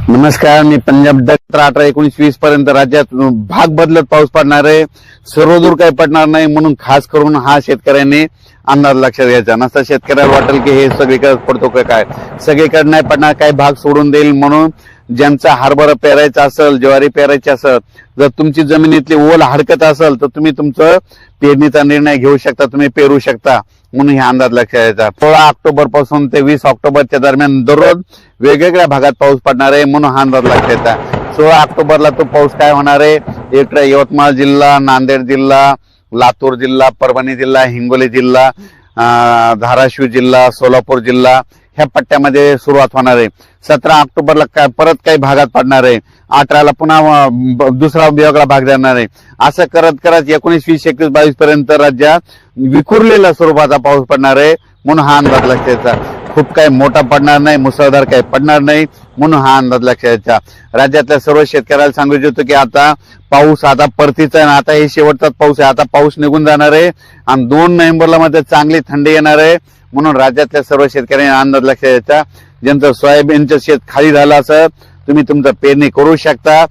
नमस्कार, मी पंजाब 18-19-20 पर्यंत राज्यात भाग बदलत पाऊस पडणार आहे. सर्वदूर काही पडणार नाही म्हणून खास करून हा शेतकऱ्यांनी अंदाज लक्षात घ्यायचा. नसता शेतकऱ्याला वाटेल की हे सगळीकडे पडतो काय, सगळीकडे नाही पडणार, काही भाग सोडून देईल. म्हणून ज्यांचा हरभरा पेरायचा असेल, ज्वारी पेरायची असेल, जर तुमची जमिनीतली ओल हडकत असेल तर तुम्ही तुमचं पेरणीचा निर्णय घेऊ शकता, तुम्ही पेरू शकता. म्हणून हे अंदाज लक्षात घ्यायचा. 16 ऑक्टोबर पासून ते 20 ऑक्टोबरच्या दरम्यान दररोज वेगवेगळ्या भागात पाऊस पडणार आहे म्हणून हा अंदाज लक्षात घ्यायचा. 16 ऑक्टोबरला तो पाऊस काय होणार आहे, इकडे यवतमाळ जिल्हा, नांदेड जिल्हा, लातूर जिल्हा, परभणी जिल्हा, हिंगोली जिल्हा, धाराशिव जिल्हा, सोलापूर जिल्हा ह्या पट्ट्यामध्ये सुरुवात होणार आहे. 17 ऑक्टोबरला परत काही भागात पडणार आहे. 18ला पुन्हा दुसरा वेगळा भाग जाणार आहे. असं करत करत 19, 20, 21, 22 पर्यंत राज्यात विखुरलेल्या स्वरूपाचा पाऊस पडणार आहे म्हणून हा अंदाज लक्षात घ्यायचा. खूप काही मोठा पडणार नाही, मुसळधार काही पडणार नाही म्हणून हा अंदाज लक्षात घ्यायचा. राज्यातल्या सर्व शेतकऱ्याला सांगू इच्छितो की आता पाऊस आता परतीचा आहे, आता हे शेवटचाच पाऊस आहे. आता पाऊस निघून जाणार आहे आणि 2 नोव्हेंबरला मध्ये चांगली थंडी येणार आहे. म्हणून राज्यातल्या सर्व शेतकऱ्यांनी अंदाज लक्षात घ्यायचा. ज्यांचं सोयाबीनचं शेत खाली झालं असं तुम्ही तुमचं पेरणी करू शकता.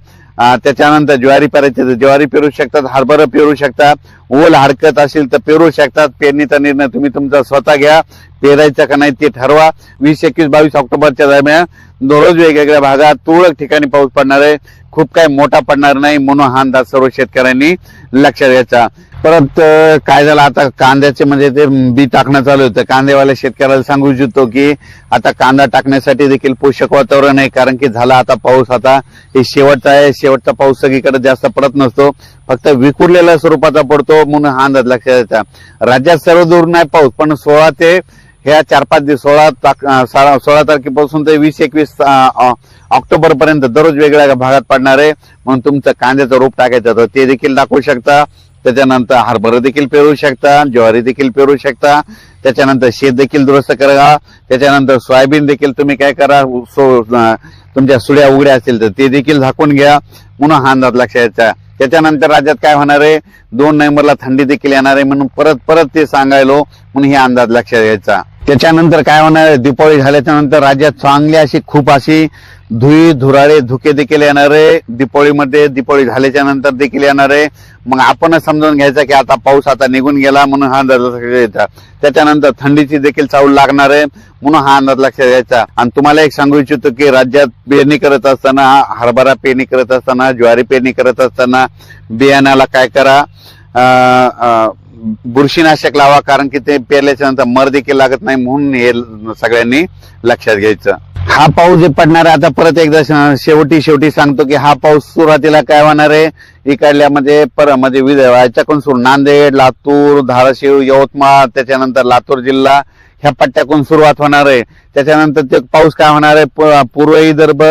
त्याच्यानंतर ज्वारी पेरायची तर ज्वारी पेरू शकतात, हरभरा पेरू शकतात, ओल हडकत असेल तर पेरू शकतात. पेरणीचा निर्णय तुम्ही तुमचा स्वतः घ्या, पेरायचा का नाही ते ठरवा. 20, 21, 22 ऑक्टोबरच्या दरम्यान दररोज वेगवेगळ्या भागात तुरळक ठिकाणी पाऊस पडणार आहे. खूप काही मोठा पडणार नाही म्हणून हा अंदाज सर्व शेतकऱ्यांनी लक्षात घ्यायचा. परत काय झालं, आता कांद्याचे म्हणजे ते बी टाकणं चालू होतं. कांदेवाल्या शेतकऱ्याला सांगू इच्छितो की आता कांदा टाकण्यासाठी देखील पोषक वातावरण आहे, कारण की झाला आता पाऊस. आता हे शेवटचा आहे, शेवटचा पाऊस सगळीकडे जास्त पडत नसतो, फक्त विखुरलेल्या स्वरूपाचा पडतो म्हणून हा अंदाज लक्षात घ्यायचा. राज्यात सर्व दूर नाही पाऊस, पण 16 ते ह्या 4-5 दिवस 16 तारखेपासून ते 20-21 ऑक्टोबर पर्यंत दररोज वेगळ्या भागात पडणार आहे. म्हणून तुमचं कांद्याचं रोप टाकायचं तर ते देखील दाखवू शकता. त्याच्यानंतर हरभरा देखील पेरू शकता, ज्वारी देखील पेरू शकता. त्याच्यानंतर शेत देखील दुरुस्त करा. त्याच्यानंतर सोयाबीन देखील तुम्ही काय करा, तुमच्या सुड्या उघड्या असतील तर ते देखील झाकून घ्या म्हणून हा अंदाज लक्षात घ्यायचा. त्याच्यानंतर राज्यात काय होणार आहे, 2 नोव्हेंबरला थंडी देखील येणार आहे म्हणून परत ते सांगायलो म्हणून हे अंदाज लक्षात घ्यायचा. त्याच्यानंतर काय होणार आहे, दिवाळी झाल्याच्या नंतर राज्यात चांगली अशी खूप अशी धुराळे धुके देखील येणार आहे. दिवाळी झाल्याच्या नंतर देखील येणार आहे. मग आपणच समजून घ्यायचा की आता पाऊस आता निघून गेला म्हणून हा अंदाज लक्षात घ्यायचा. त्याच्यानंतर थंडीची देखील चाहूल लागणार आहे म्हणून हा अंदाज लक्षात घ्यायचा. आणि तुम्हाला एक सांगू इच्छितो की राज्यात पेरणी करत असताना, हरभरा पेरणी करत असताना, ज्वारी पेरणी करत असताना बियाण्याला काय करा, बुरशीनाशक लावा, कारण की ते पेरल्याच्या नंतर मर देखील लागत नाही म्हणून हे सगळ्यांनी लक्षात घ्यायचं. हा पाऊस जे पडणार आहे, आता परत एकदा शेवटी सांगतो की हा पाऊस सुरुवातीला काय होणार आहे, इकडल्या म्हणजे याच्याकडून सुरू नांदेड, लातूर, धाराशिव, यवतमाळ, त्याच्यानंतर लातूर जिल्हा ह्या पट्ट्याकडून सुरुवात होणार आहे. त्याच्यानंतर ते पाऊस काय होणार आहे, पूर्व विदर्भ,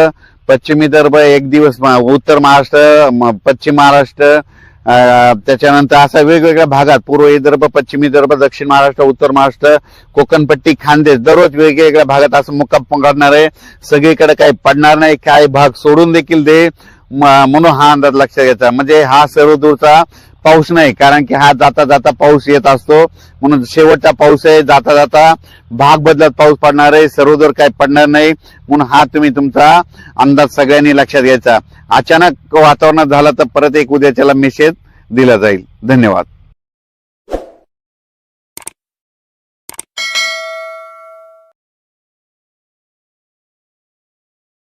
पश्चिम विदर्भ, एक दिवस उत्तर महाराष्ट्र, पश्चिम महाराष्ट्र, त्याच्यानंतर असा वेगवेगळ्या भागात पूर्व विदर्भ, पश्चिम विदर्भ, दक्षिण महाराष्ट्र, उत्तर महाराष्ट्र, कोकणपट्टी, खानदेश दररोज वेगवेगळ्या भागात असं मुक्काम करणार आहे. सगळीकडे काही पडणार नाही, काही भाग सोडून देखील दे म्हणून हा अंदाज लक्षात घ्यायचा. म्हणजे हा सर्व दूरचा पाऊस नाही, कारण की हा जाता जाता पाऊस येत असतो म्हणून शेवटचा पाऊस आहे. जाता जाता भाग बदलत पाऊस पडणार आहे, सर्वदूर काही पडणार नाही म्हणून हा तुम्ही तुमचा अंदाज सगळ्यांनी लक्षात घ्यायचा. अचानक वातावरणात झाला तर परत एक उद्याच्याला मेसेज दिला जाईल. धन्यवाद.